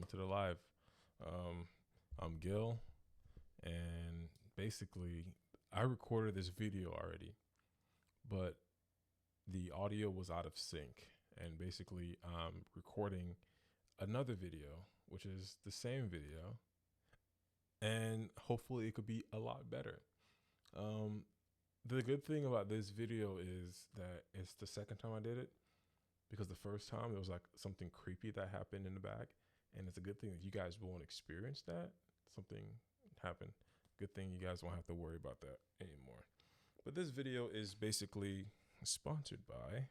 to the live. I'm Gil, and basically, I recorded this video already, but the audio was out of sync. And basically, I'm recording another video, which is the same video, and hopefully, it could be a lot better. Um, the good thing about this video is that it's the second time I did it because the first time it was like something creepy that happened in the back, and it's a good thing that you guys won't experience that. Something happened. Good thing you guys won't have to worry about that anymore. But this video is basically sponsored by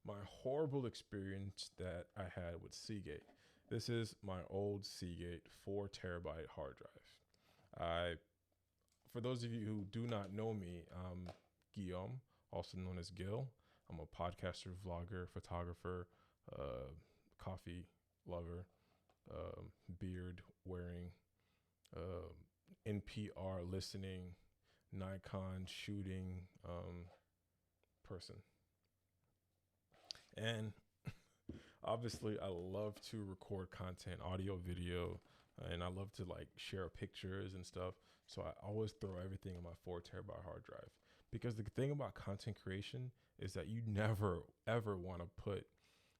my horrible experience that I had with Seagate. This is my old Seagate 4 terabyte hard drive. For those of you who do not know me, I'm Guillaume, also known as Gil. I'm a podcaster, vlogger, photographer, coffee lover, beard wearing, NPR listening, Nikon shooting person. And obviously, I love to record content, audio, video, and I love to like share pictures and stuff. So I always throw everything on my 4 terabyte hard drive. Because the thing about content creation is that you never ever want to put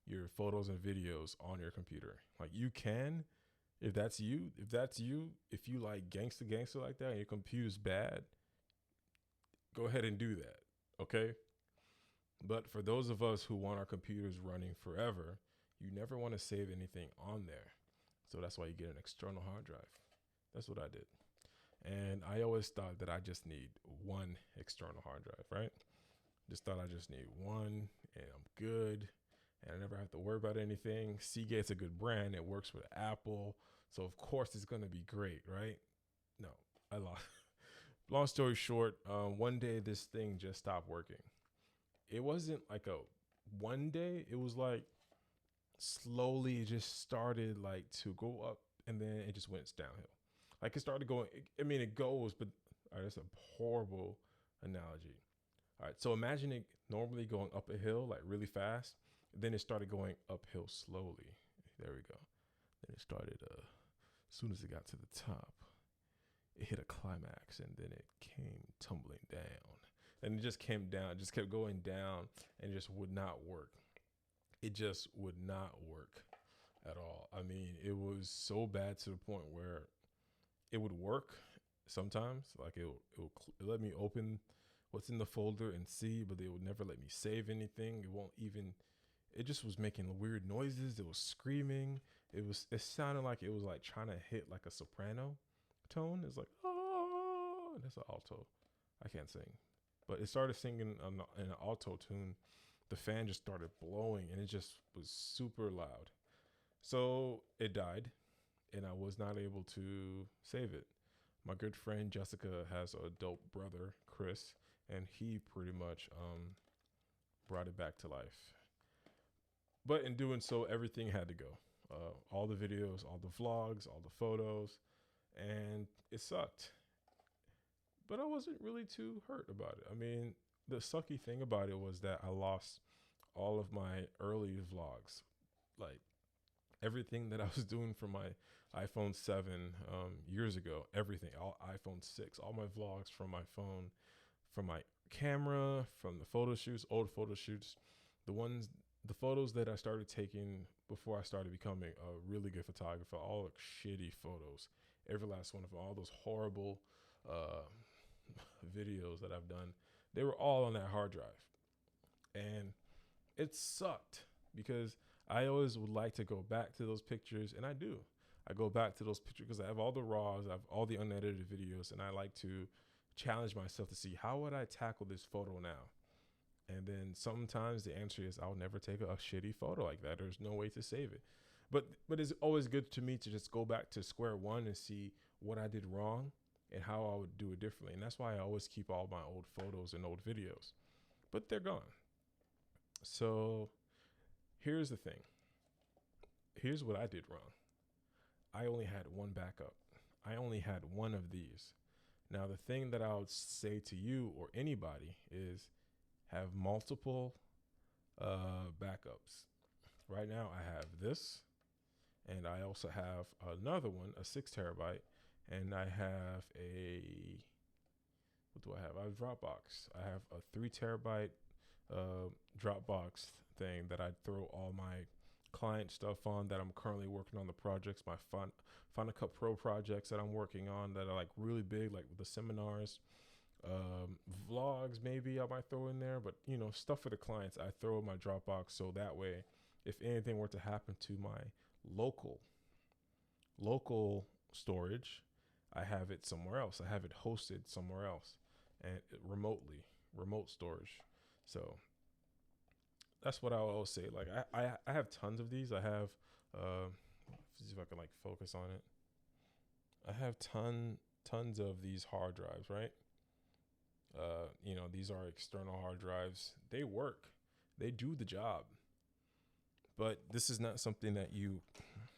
your photos and videos on your computer. Like you can, if that's you, if you like gangster like that and your computer's bad, go ahead and do that. Okay. But for those of us who want our computers running forever, you never want to save anything on there. So that's why you get an external hard drive. That's what I did. And I always thought that I just need one external hard drive, right? Just thought I just need one and I'm good. And I never have to worry about anything. Seagate's a good brand. It works with Apple. So of course it's going to be great, right? No, I lost. Long story short, one day this thing just stopped working. It wasn't like a one day. It was like slowly it just started like to go up and then it just went downhill. Like it started going, it goes, but all right, that's a horrible analogy. All right, so imagine it normally going up a hill like really fast. Then it started going uphill slowly. There we go. Then it started, as soon as it got to the top, it hit a climax and then it came tumbling down. And it just came down, it just kept going down and it just would not work. It just would not work at all. I mean, it was so bad to the point where it would work sometimes. Like it let me open what's in the folder and see, but they would never let me save anything. It just was making weird noises. It was screaming. It sounded like it was like trying to hit like a soprano tone. It's like, oh, that's an alto. I can't sing, but it started singing in an alto tune. The fan just started blowing and it just was super loud. So it died and I was not able to save it. My good friend Jessica has a dope brother, Chris, and he pretty much brought it back to life. But in doing so, everything had to go. All the videos, all the vlogs, all the photos, and it sucked. But I wasn't really too hurt about it. I mean, the sucky thing about it was that I lost all of my early vlogs. Like everything that I was doing from my iPhone 7 years ago, everything, all iPhone 6, all my vlogs from my phone, from my camera, from the photo shoots, old photo shoots, the photos that I started taking before I started becoming a really good photographer, all like shitty photos, every last one of them, all those horrible videos that I've done, they were all on that hard drive. And it sucked because I always would like to go back to those pictures, and I do. I go back to those pictures because I have all the raws, I have all the unedited videos, and I like to challenge myself to see how would I tackle this photo now. And then sometimes the answer is I'll never take a shitty photo like that. There's no way to save it. But it's always good to me to just go back to square one and see what I did wrong and how I would do it differently. And that's why I always keep all my old photos and old videos. But they're gone. So here's the thing. Here's what I did wrong. I only had one backup. I only had one of these. Now, the thing that I would say to you or anybody is have multiple backups. Right now, I have this, And I also have another one, a 6 terabyte, and I have a what do I have? I have Dropbox. I have a 3 terabyte Dropbox thing that I throw all my client stuff on that I'm currently working on the projects, my Final Cut Pro projects that I'm working on that are like really big, like the seminars, vlogs maybe I might throw in there, but stuff for the clients I throw in my Dropbox so that way if anything were to happen to my local storage, I have it somewhere else. I have it hosted somewhere else and remote storage. So that's what I always say. Like I have tons of these. I have see if I can like focus on it. I have tons of these hard drives, right? These are external hard drives. They work. They do the job. But this is not something that you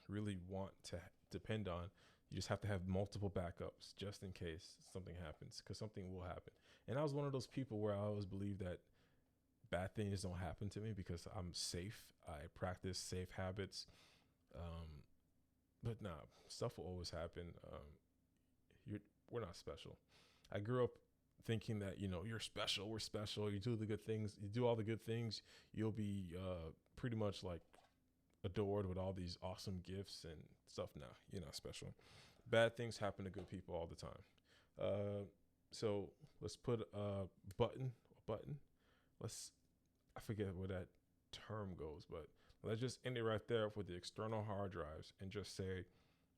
really want to depend on. You just have to have multiple backups just in case something happens, because something will happen. And I was one of those people where I always believe that bad things don't happen to me because I'm safe. I practice safe habits. But nah, stuff will always happen. We're not special. I grew up thinking that, you're special. We're special. You do the good things. You do all the good things. You'll be pretty much like adored with all these awesome gifts and stuff. Nah, you're not special. Bad things happen to good people all the time. So let's put a button. I forget where that term goes, but let's just end it right there with the external hard drives and just say,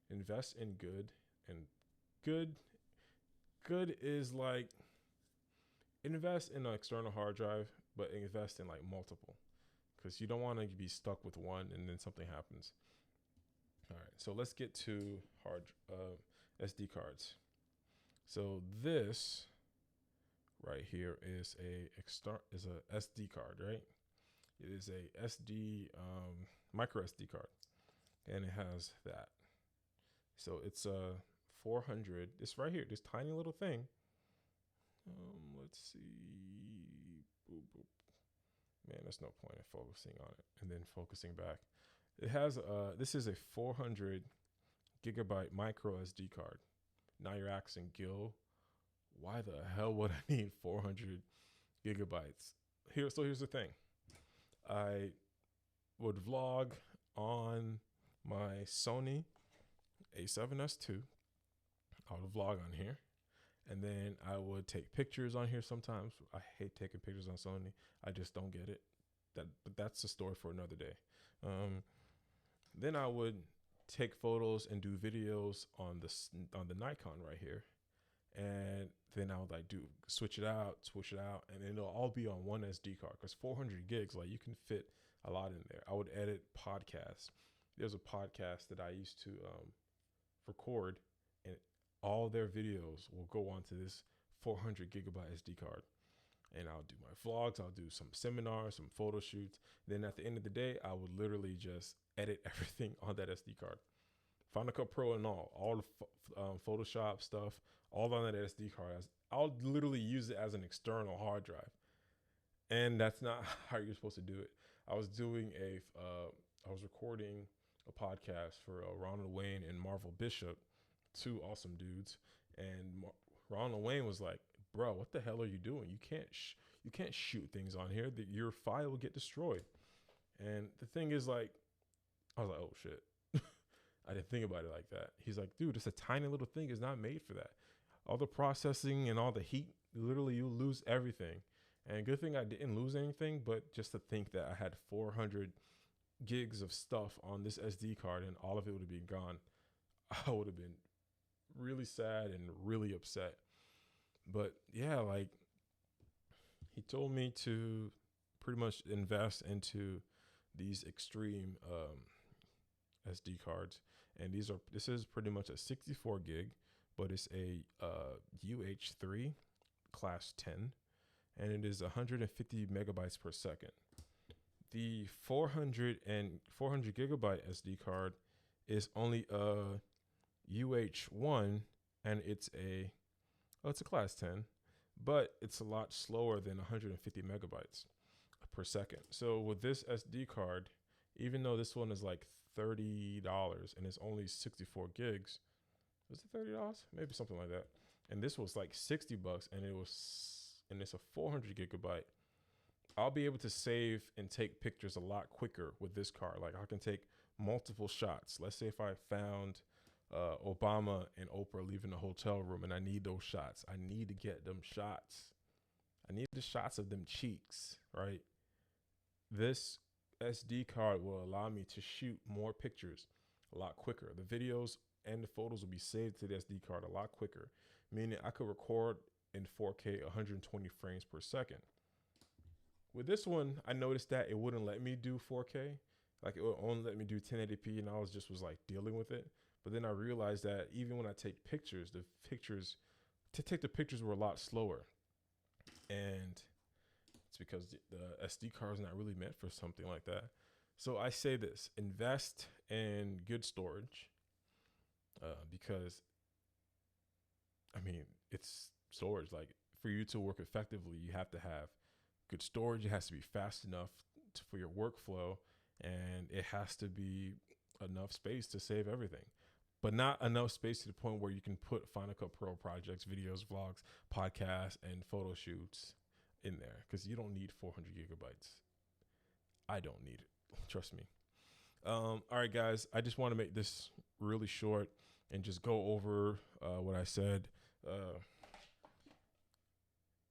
invest in good. And good is like, invest in an external hard drive, but invest in like multiple, because you don't want to be stuck with one and then something happens. All right, so let's get to SD cards. So this right here is a SD card, right? It is a SD micro SD card, and it has that. So it's a 400. It's right here, this tiny little thing. Let's see. Boop, boop. Man, there's no point in focusing on it and then focusing back. It has this is a 400 gigabyte micro SD card. Now you're asking, Gil, why the hell would I need 400 gigabytes? Here's the thing. I would vlog on my Sony A7S II. I would vlog on here. And then I would take pictures on here sometimes. I hate taking pictures on Sony. I just don't get it. But that's a story for another day. Then I would take photos and do videos on the Nikon right here. And then I would like switch it out, and then it'll all be on one SD card, because 400 gigs, like you can fit a lot in there. I would edit podcasts. There's a podcast that I used to record, and all their videos will go onto this 400 gigabyte SD card. And I'll do my vlogs. I'll do some seminars, some photo shoots. Then at the end of the day, I would literally just edit everything on that SD card. Final Cut Pro and all the Photoshop stuff, all on that SD card. I'll literally use it as an external hard drive. And that's not how you're supposed to do it. I was recording a podcast for Ronald Wayne and Marvel Bishop, two awesome dudes. And Ronald Wayne was like, bro, what the hell are you doing? You can't shoot things on here. Your file will get destroyed. And the thing is, like, I was like, oh shit. I didn't think about it like that. He's like, dude, it's a tiny little thing. It's not made for that. All the processing and all the heat, literally you lose everything. And good thing I didn't lose anything, but just to think that I had 400 gigs of stuff on this SD card and all of it would have been gone, I would have been really sad and really upset. But yeah, like, he told me to pretty much invest into these extreme SD cards. And this is pretty much a 64 gig, but it's a UH3 class 10, and it is 150 megabytes per second. The 400 gigabyte SD card is only a UH1, and it's a class 10, but it's a lot slower than 150 megabytes per second. So with this SD card, even though this one is like $30 and it's only 64 gigs. Was it $30? Maybe something like that. And this was like $60 and it's a 400 gigabyte. I'll be able to save and take pictures a lot quicker with this card. Like I can take multiple shots. Let's say if I found Obama and Oprah leaving the hotel room and I need those shots. I need to get them shots. I need the shots of them cheeks, right? This SD card will allow me to shoot more pictures a lot quicker. The videos and the photos will be saved to the SD card a lot quicker, meaning I could record in 4K 120 frames per second. With this one, I noticed that it wouldn't let me do 4K. Like it would only let me do 1080p, and I was like dealing with it. But then I realized that even when I take pictures, to take the pictures were a lot slower. And it's because the SD card is not really meant for something like that. So I say this, invest in good storage because, I mean, it's storage. Like for you to work effectively, you have to have good storage. It has to be fast enough for your workflow, and it has to be enough space to save everything, but not enough space to the point where you can put Final Cut Pro projects, videos, vlogs, podcasts, and photo shoots in there, because you don't need 400 gigabytes. I don't need it. Trust me. All right, guys, I just want to make this really short and just go over what I said.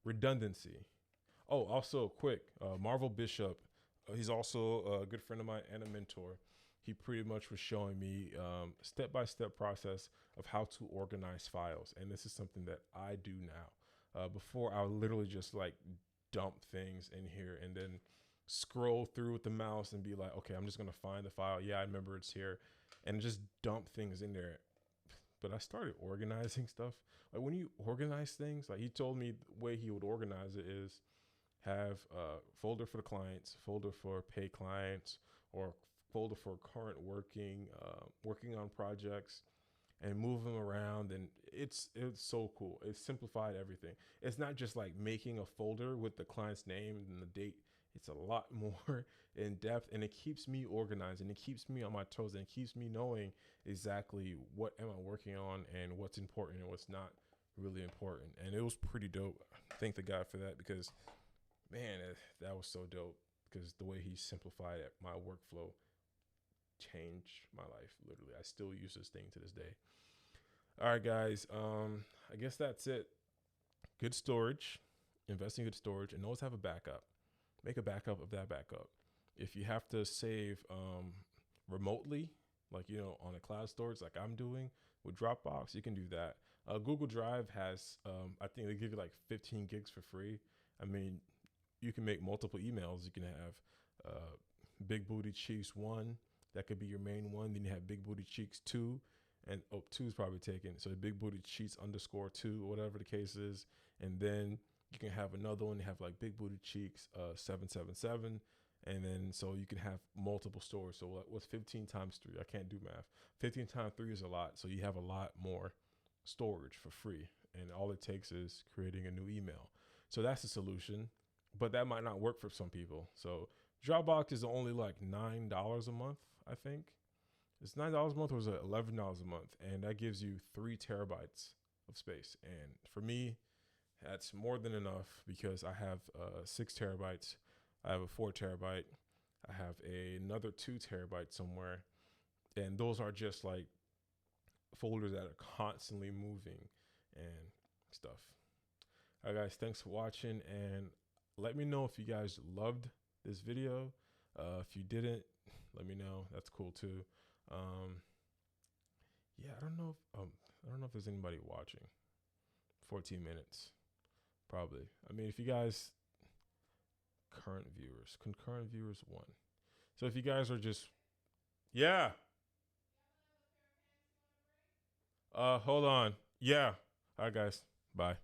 Redundancy. Oh, also quick, Marvel Bishop, he's also a good friend of mine and a mentor. He pretty much was showing me step-by-step process of how to organize files. And this is something that I do now. Before, I would literally just like dump things in here and then scroll through with the mouse and be like, okay, I'm just going to find the file. Yeah, I remember it's here. And just dump things in there. But I started organizing stuff. Like when you organize things, like he told me the way he would organize it is have a folder for the clients, folder for pay clients, or folder for current working on projects, and move them around. And it's so cool. It's simplified everything. It's not just like making a folder with the client's name and the date. It's a lot more in depth, and it keeps me organized, and it keeps me on my toes, and it keeps me knowing exactly what am I working on and what's important and what's not really important. And it was pretty dope. Thank the guy for that, because man, that was so dope, because the way he simplified my workflow changed my life. Literally, I still use this thing to this day. All right, guys. I guess that's it. Good storage, invest in good storage, and always have a backup. Make a backup of that backup. If you have to save remotely, like, on a cloud storage, like I'm doing with Dropbox, you can do that. Google Drive has, I think they give you like 15 gigs for free. I mean, you can make multiple emails. You can have Big Booty Cheeks 1. That could be your main one. Then you have Big Booty Cheeks 2. And 2 is probably taken. So Big Booty Cheeks _2, whatever the case is. And then you can have another one. You have like Big Booty Cheeks 777. And then so you can have multiple stores. So what's 15 times 3? I can't do math. 15 times 3 is a lot. So you have a lot more storage for free. And all it takes is creating a new email. So that's the solution. But that might not work for some people. So Dropbox is only like $9 a month, I think. It's $9 a month, or is it $11 a month? And that gives you 3 terabytes of space. And for me, that's more than enough, because I have 6 terabytes. I have a 4 terabyte. I have another 2 terabytes somewhere. And those are just like folders that are constantly moving and stuff. All right, guys, thanks for watching. And let me know if you guys loved this video. If you didn't, let me know. That's cool too. Yeah, I don't know if there's anybody watching. 14 minutes, probably. I mean, if you guys, concurrent viewers 1. So if you guys are just, yeah. Hold on. Yeah. All right, guys. Bye.